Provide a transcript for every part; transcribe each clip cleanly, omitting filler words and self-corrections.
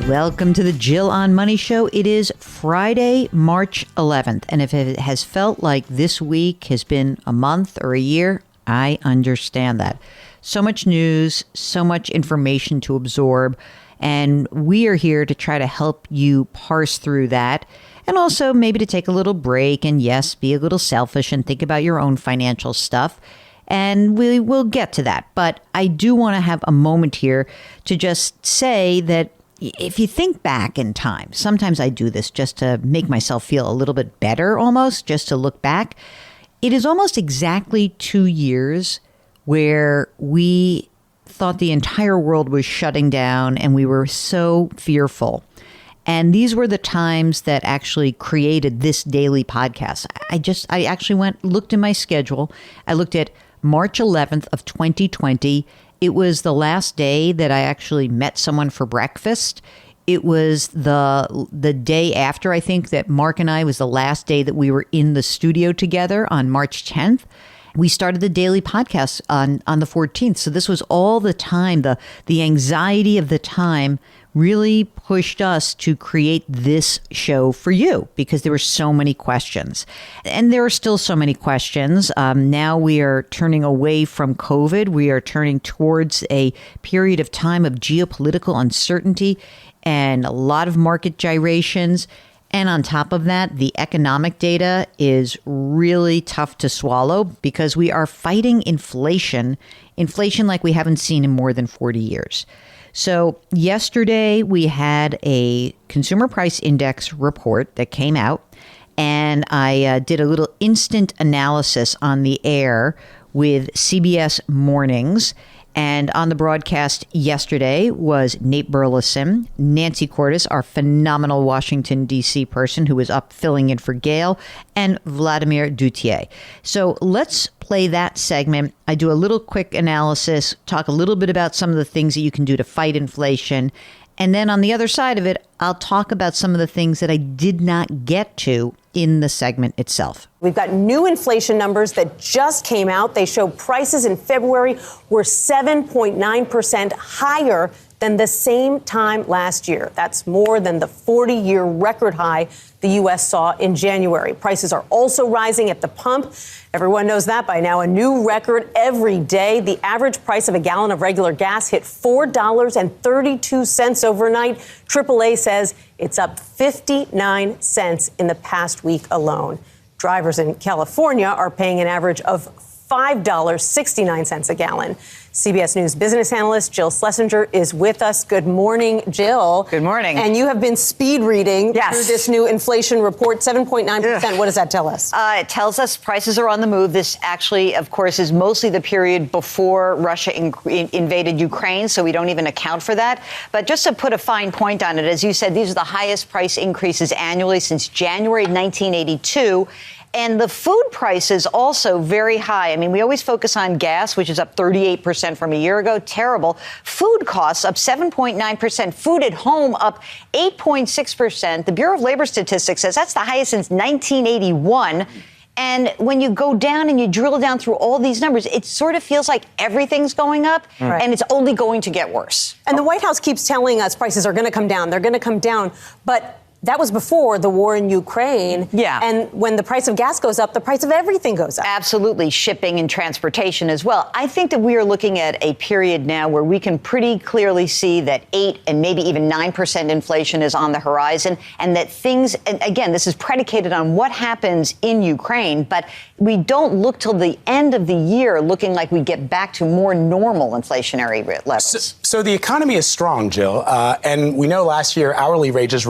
Welcome to the Jill on Money Show. It is Friday, March 11th. And if it has felt like this week has been a month or a year, I understand that. So much news, so much information to absorb. And we are here to try to help you parse through that. And also maybe to take a little break and, yes, be a little selfish and think about your own financial stuff. And we will get to that. But I do want to have a moment here to just say that if you think back in time, sometimes I do this just to make myself feel a little bit better almost, just to look back. It is almost exactly 2 years where we thought the entire world was shutting down and we were so fearful. And these were the times that actually created this daily podcast. I actually looked in my schedule. I looked at March 11th of 2020. It was the last day that I actually met someone for breakfast. It was the day after, I think, that Mark and I was the last day that we were in the studio together on March 10th. We started the daily podcast on the 14th. So this was all the time. The anxiety of the time really pushed us to create this show for you because there were so many questions. And there are still so many questions. Now we are turning away from COVID. We are turning towards a period of time of geopolitical uncertainty and a lot of market gyrations. And on top of that, the economic data is really tough to swallow because we are fighting inflation like we haven't seen in more than 40 years. So yesterday we had a consumer price index report that came out, and I did a little instant analysis on the air with CBS Mornings. And on the broadcast yesterday was Nate Burleson, Nancy Cordes, our phenomenal Washington, D.C. person who was up filling in for Gail, and Vladimir Duthiers. So let's play that segment. I do a little quick analysis, talk a little bit about some of the things that you can do to fight inflation. And then on the other side of it, I'll talk about some of the things that I did not get to in the segment itself. We've got new inflation numbers that just came out. They show prices in February were 7.9% higher than the same time last year. That's more than the 40-year record high the U.S. saw in January. Prices are also rising at the pump. Everyone knows that by now. A new record every day. The average price of a gallon of regular gas hit $4.32 overnight. AAA says it's up 59 cents in the past week alone. Drivers in California are paying an average of $5.69 a gallon. CBS News business analyst Jill Schlesinger is with us. Good morning, Jill. Good morning. And you have been speed reading through this new inflation report, 7.9%. What does that tell us? It tells us prices are on the move. This actually, of course, is mostly the period before Russia invaded Ukraine, so we don't even account for that. But just to put a fine point on it, as you said, these are the highest price increases annually since January 1982. And the food prices also very high. I mean, we always focus on gas, which is up 38% from a year ago. Terrible. Food costs up 7.9%. Food at home up 8.6%. The Bureau of Labor Statistics says that's the highest since 1981. And when you go down and you drill down through all these numbers, it sort of feels like everything's going up and it's only going to get worse. And the White House keeps telling us prices are going to come down. They're going to come down. But that was before the war in Ukraine. Yeah. And when the price of gas goes up, the price of everything goes up. Absolutely. Shipping and transportation as well. I think that we are looking at a period now where we can pretty clearly see that 8 and maybe even 9% inflation is on the horizon, and that things, and again, this is predicated on what happens in Ukraine, but we don't look till the end of the year looking like we get back to more normal inflationary levels. So the economy is strong, Jill, and we know last year hourly wages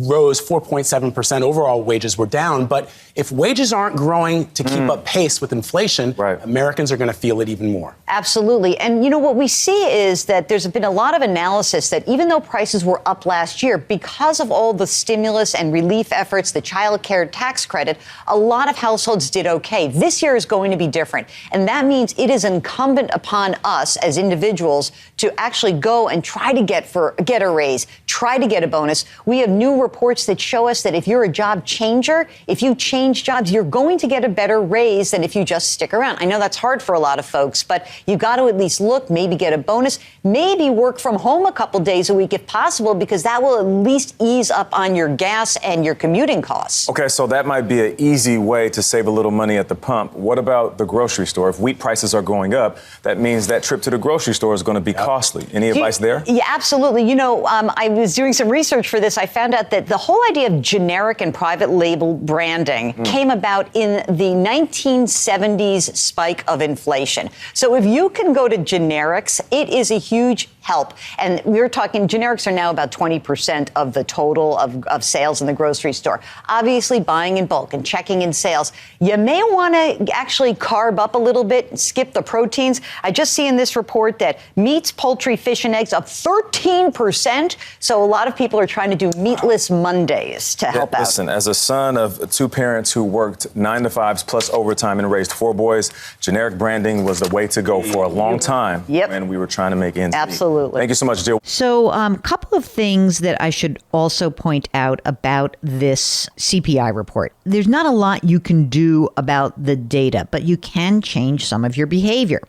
rose 4.7%. Overall wages were down. But if wages aren't growing to keep up pace with inflation, Americans are going to feel it even more. Absolutely. And, you know, what we see is that there's been a lot of analysis that even though prices were up last year, because of all the stimulus and relief efforts, the child care tax credit, a lot of households did okay. This year is going to be different. And that means it is incumbent upon us as individuals to actually go and try to get a raise, try to get a bonus. We have new reports reports that show us that if you're a job changer, if you change jobs, you're going to get a better raise than if you just stick around. I know that's hard for a lot of folks, but you've got to at least look, maybe get a bonus, maybe work from home a couple days a week if possible, because that will at least ease up on your gas and your commuting costs. Okay, so that might be an easy way to save a little money at the pump. What about the grocery store? If wheat prices are going up, that means that trip to the grocery store is going to be costly. Any advice there? Yeah, absolutely. You know, I was doing some research for this. I found out that the whole idea of generic and private label branding came about in the 1970s spike of inflation. So if you can go to generics, it is a huge help. And we're talking generics are now about 20% of the total of sales in the grocery store. Obviously, buying in bulk and checking in sales. You may want to actually carb up a little bit and skip the proteins. I just see in this report that meats, poultry, fish, and eggs up 13%. So a lot of people are trying to do meatless Mondays to help out. Listen, as a son of two parents who worked 9 to 5s plus overtime and raised 4 boys, generic branding was the way to go for a long time when we were trying to make ends meet. Absolutely. Thank you so much, Jill. So a couple of things that I should also point out about this CPI report. There's not a lot you can do about the data, but you can change some of your behavior.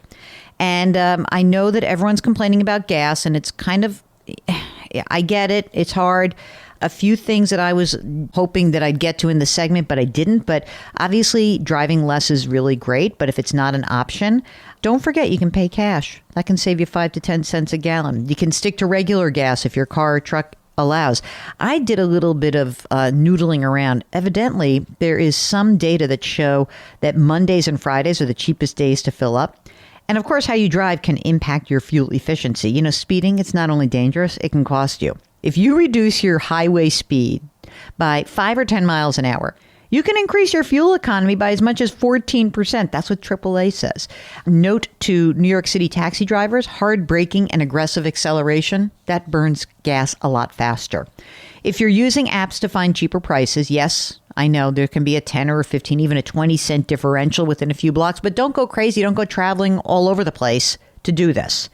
And I know that everyone's complaining about gas, and it's kind of, I get it. It's hard. A few things that I was hoping that I'd get to in the segment, but I didn't. But obviously, driving less is really great. But if it's not an option, don't forget you can pay cash. That can save you 5 to 10 cents a gallon. You can stick to regular gas if your car or truck allows. I did a little bit of noodling around. Evidently, there is some data that show that Mondays and Fridays are the cheapest days to fill up. And of course, how you drive can impact your fuel efficiency. You know, speeding, it's not only dangerous, it can cost you. If you reduce your highway speed by 5 or 10 miles an hour, you can increase your fuel economy by as much as 14%. That's what AAA says. Note to New York City taxi drivers, hard braking and aggressive acceleration, that burns gas a lot faster. If you're using apps to find cheaper prices, yes, I know there can be a 10 or a 15, even a 20-cent differential within a few blocks, but don't go crazy. Don't go traveling all over the place to do this.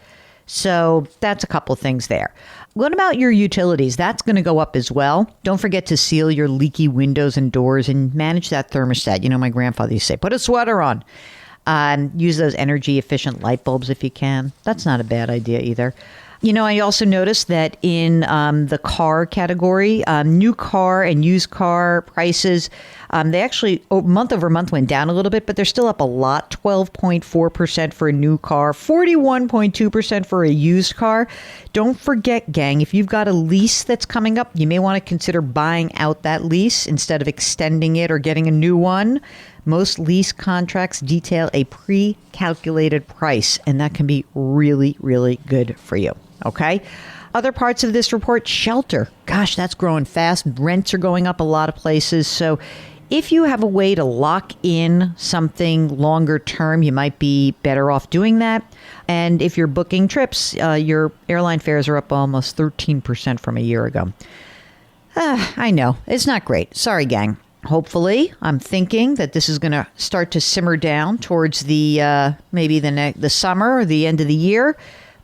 So that's a couple of things there. What about your utilities? That's going to go up as well. Don't forget to seal your leaky windows and doors and manage that thermostat. You know, my grandfather used to say, put a sweater on. Use those energy efficient light bulbs if you can. That's not a bad idea either. You know, I also noticed that in the car category, new car and used car prices, they actually month over month went down a little bit, but they're still up a lot. 12.4% for a new car, 41.2% for a used car. Don't forget, gang, if you've got a lease that's coming up, you may want to consider buying out that lease instead of extending it or getting a new one. Most lease contracts detail a pre-calculated price, and that can be really, really good for you. Okay. Other parts of this report, shelter. Gosh, that's growing fast. Rents are going up a lot of places. So if you have a way to lock in something longer term, you might be better off doing that. And if you're booking trips, your airline fares are up almost 13% from a year ago. I know. It's not great. Sorry, gang. Hopefully, I'm thinking that this is going to start to simmer down towards the maybe the summer or the end of the year.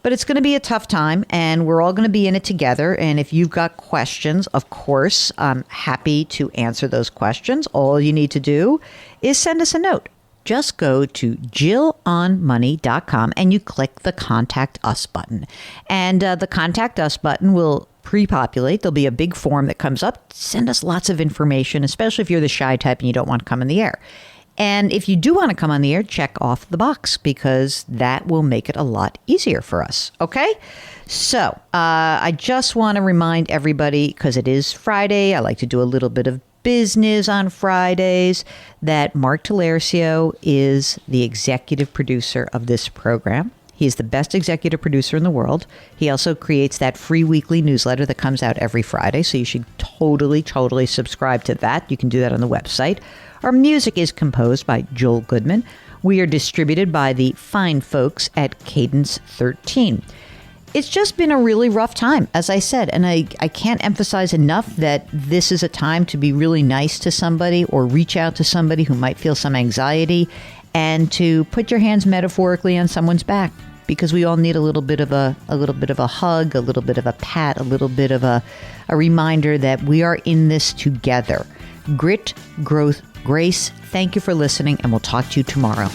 But it's going to be a tough time, and we're all going to be in it together. And if you've got questions, of course, I'm happy to answer those questions. All you need to do is send us a note. Just go to JillOnMoney.com and you click the Contact Us button. And the Contact Us button will pre-populate. There'll be a big form that comes up. Send us lots of information, especially if you're the shy type and you don't want to come in the air. And if you do want to come on the air, check off the box because that will make it a lot easier for us. Okay? So I just want to remind everybody, because it is Friday, I like to do a little bit of business on Fridays, that Mark Talercio is the executive producer of this program. He is the best executive producer in the world. He also creates that free weekly newsletter that comes out every Friday. So you should totally subscribe to that. You can do that on the website. Our music is composed by Joel Goodman. We are distributed by the fine folks at Cadence 13. It's just been a really rough time, as I said, and I can't emphasize enough that this is a time to be really nice to somebody or reach out to somebody who might feel some anxiety and to put your hands metaphorically on someone's back. because we all need a little bit of a hug, a little bit of a pat, a little bit of a reminder that we are in this together. Grit, growth, grace. Thank you for listening, and we'll talk to you tomorrow.